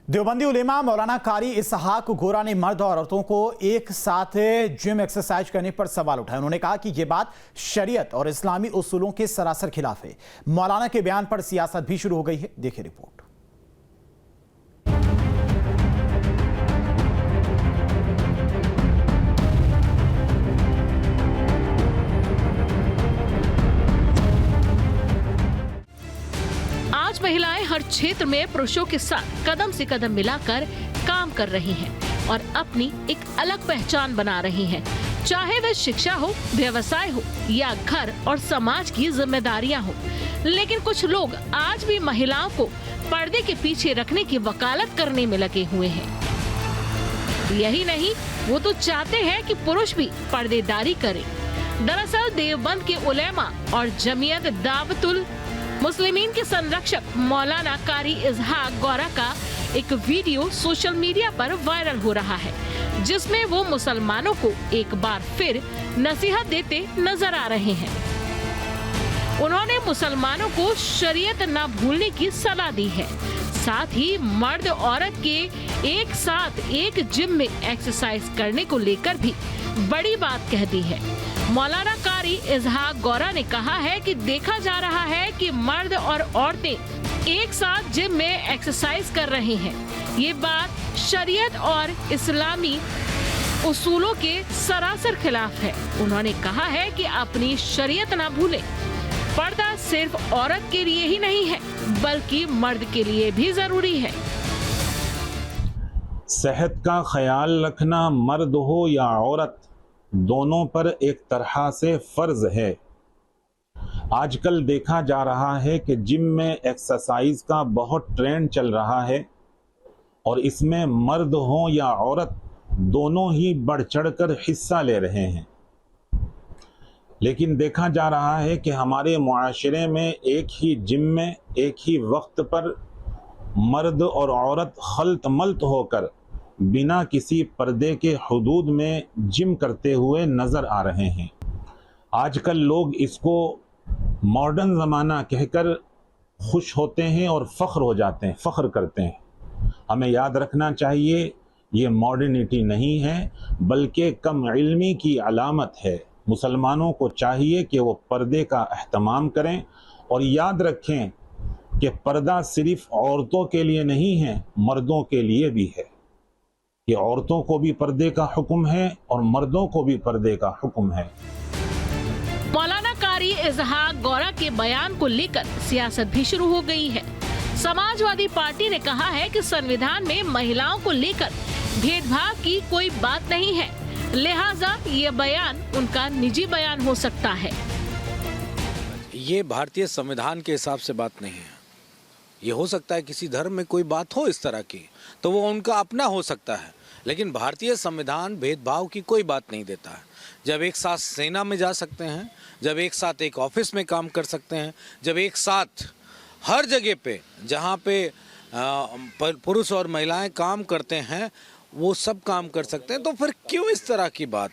देवबंदी उलेमा मौलाना कारी इसहाक गोरा ने मर्द और औरतों को एक साथ जिम एक्सरसाइज करने पर सवाल उठाए। उन्होंने कहा कि यह बात शरीयत और इस्लामी उसूलों के सरासर खिलाफ है। मौलाना के बयान पर सियासत भी शुरू हो गई है। देखिए रिपोर्ट। आज महिलाएं हर क्षेत्र में पुरुषों के साथ कदम से कदम मिलाकर काम कर रही हैं और अपनी एक अलग पहचान बना रही हैं। चाहे वह शिक्षा हो, व्यवसाय हो या घर और समाज की जिम्मेदारियां हो, लेकिन कुछ लोग आज भी महिलाओं को पर्दे के पीछे रखने की वकालत करने में लगे हुए हैं। यही नहीं, वो तो चाहते हैं कि पुरुष भी पर्देदारी करें। दरअसल देवबंद के उलेमा और जमीयत दावतुल मुस्लिमीन के संरक्षक मौलाना कारी इसहाक गोरा का एक वीडियो सोशल मीडिया पर वायरल हो रहा है, जिसमें वो मुसलमानों को एक बार फिर नसीहत देते नजर आ रहे हैं। उन्होंने मुसलमानों को शरीयत न भूलने की सलाह दी है। साथ ही मर्द औरत के एक साथ एक जिम में एक्सरसाइज करने को लेकर भी बड़ी बात कह दी है। मौलाना कारी इसहाक गोरा ने कहा है कि देखा जा रहा है कि मर्द और औरतें एक साथ जिम में एक्सरसाइज कर रहे हैं। ये बात शरीयत और इस्लामी उसूलों के सरासर खिलाफ है। उन्होंने कहा है कि अपनी शरीयत ना भूलें। पर्दा सिर्फ औरत के लिए ही नहीं है, बल्कि मर्द के लिए भी जरूरी है। सेहत का ख्याल रखना मर्द हो या औरत, दोनों पर एक तरह से फर्ज है। आजकल देखा जा रहा है कि जिम में एक्सरसाइज का बहुत ट्रेंड चल रहा है और इसमें मर्द हो या औरत दोनों ही बढ़ चढ़कर हिस्सा ले रहे हैं। लेकिन देखा जा रहा है कि हमारे मुआशरे में एक ही जिम में एक ही वक्त पर मर्द और औरत खल्त मल्त होकर बिना किसी पर्दे के हुदूद में जिम करते हुए नज़र आ रहे हैं। आजकल लोग इसको मॉडर्न ज़माना कहकर खुश होते हैं और फ़ख्र हो जाते हैं, फ़ख्र करते हैं। हमें याद रखना चाहिए ये मॉडर्निटी नहीं है, बल्कि कम इल्मी की अलामत है। मुसलमानों को चाहिए कि वो पर्दे का एहतमाम करें और याद रखें कि पर्दा सिर्फ औरतों के लिए नहीं है, मर्दों के लिए भी है। कि औरतों को भी पर्दे का हुक्म है और मर्दों को भी पर्दे का हुक्म है। मौलाना कारी इसहाक गोरा के बयान को लेकर सियासत भी शुरू हो गई है। समाजवादी पार्टी ने कहा है कि संविधान में महिलाओं को लेकर भेदभाव की कोई बात नहीं है, लिहाजा ये बयान उनका निजी बयान हो सकता है। ये भारतीय संविधान के हिसाब से बात नहीं है। ये हो सकता है किसी धर्म में कोई बात हो इस तरह की, तो वो उनका अपना हो सकता है, लेकिन भारतीय संविधान भेदभाव की कोई बात नहीं देता है। जब एक साथ सेना में जा सकते हैं, जब एक साथ एक ऑफिस में काम कर सकते हैं, जब एक साथ हर जगह पे जहाँ पे पुरुष और महिलाएं काम करते हैं वो सब काम कर सकते हैं, तो फिर क्यों इस तरह की बात,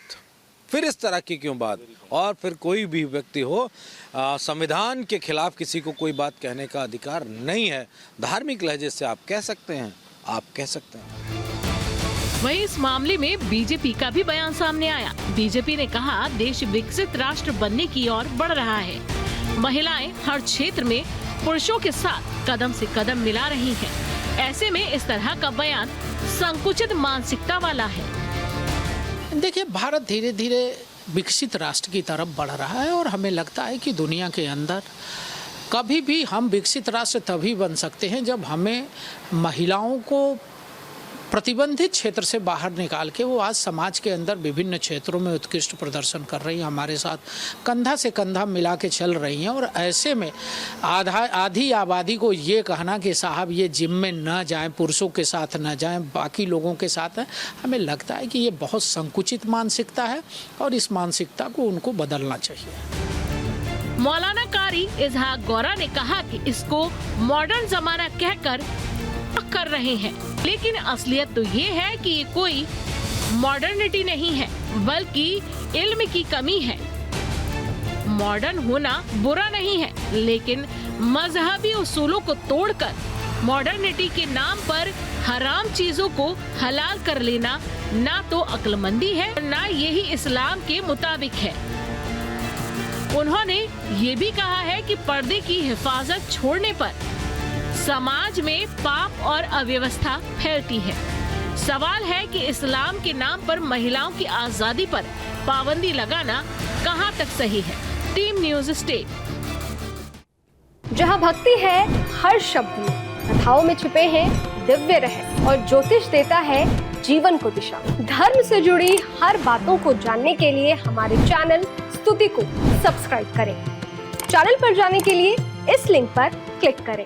फिर इस तरह की क्यों बात? और फिर कोई भी व्यक्ति हो, संविधान के खिलाफ किसी को कोई बात कहने का अधिकार नहीं है। धार्मिक लहजे से आप कह सकते हैं, आप कह सकते हैं। वहीं इस मामले में बीजेपी का भी बयान सामने आया। बीजेपी ने कहा देश विकसित राष्ट्र बनने की ओर बढ़ रहा है। महिलाएं हर क्षेत्र में पुरुषों के साथ कदम से कदम मिला रही हैं। ऐसे में इस तरह का बयान संकुचित मानसिकता वाला है। देखिए, भारत धीरे धीरे विकसित राष्ट्र की तरफ बढ़ रहा है और हमें लगता है कि दुनिया के अंदर कभी भी हम विकसित राष्ट्र तभी बन सकते हैं जब हमें महिलाओं को प्रतिबंधित क्षेत्र से बाहर निकाल के वो आज समाज के अंदर विभिन्न क्षेत्रों में उत्कृष्ट प्रदर्शन कर रही हैं, हमारे साथ कंधा से कंधा मिला के चल रही हैं। और ऐसे में आधी आबादी को ये कहना कि साहब ये जिम में न जाएं, पुरुषों के साथ न जाएं, बाकी लोगों के साथ हैं, हमें लगता है कि ये बहुत संकुचित मानसिकता है और इस मानसिकता को उनको बदलना चाहिए। मौलाना कारी इसहाक गोरा ने कहा कि इसको मॉडर्न जमाना कहकर कर रहे हैं, लेकिन असलियत तो ये है कि ये कोई मॉडर्निटी नहीं है, बल्कि इल्म की कमी है। मॉडर्न होना बुरा नहीं है, लेकिन मजहबी उसूलों को तोड़कर मॉडर्निटी के नाम पर हराम चीजों को हलाल कर लेना ना तो अक्लमंदी है ना यही इस्लाम के मुताबिक है। उन्होंने ये भी कहा है कि पर्दे की हिफाजत छोड़ने पर समाज में पाप और अव्यवस्था फैलती है। सवाल है कि इस्लाम के नाम पर महिलाओं की आजादी पर पाबंदी लगाना कहां तक सही है। Team news state. जहां भक्ति है हर शब्द में, कथाओं में छुपे हैं दिव्य रहस्य और ज्योतिष देता है जीवन को दिशा। धर्म से जुड़ी हर बातों को जानने के लिए हमारे चैनल स्तुति को सब्सक्राइब करें। चैनल पर जाने के लिए इस लिंक पर क्लिक करें।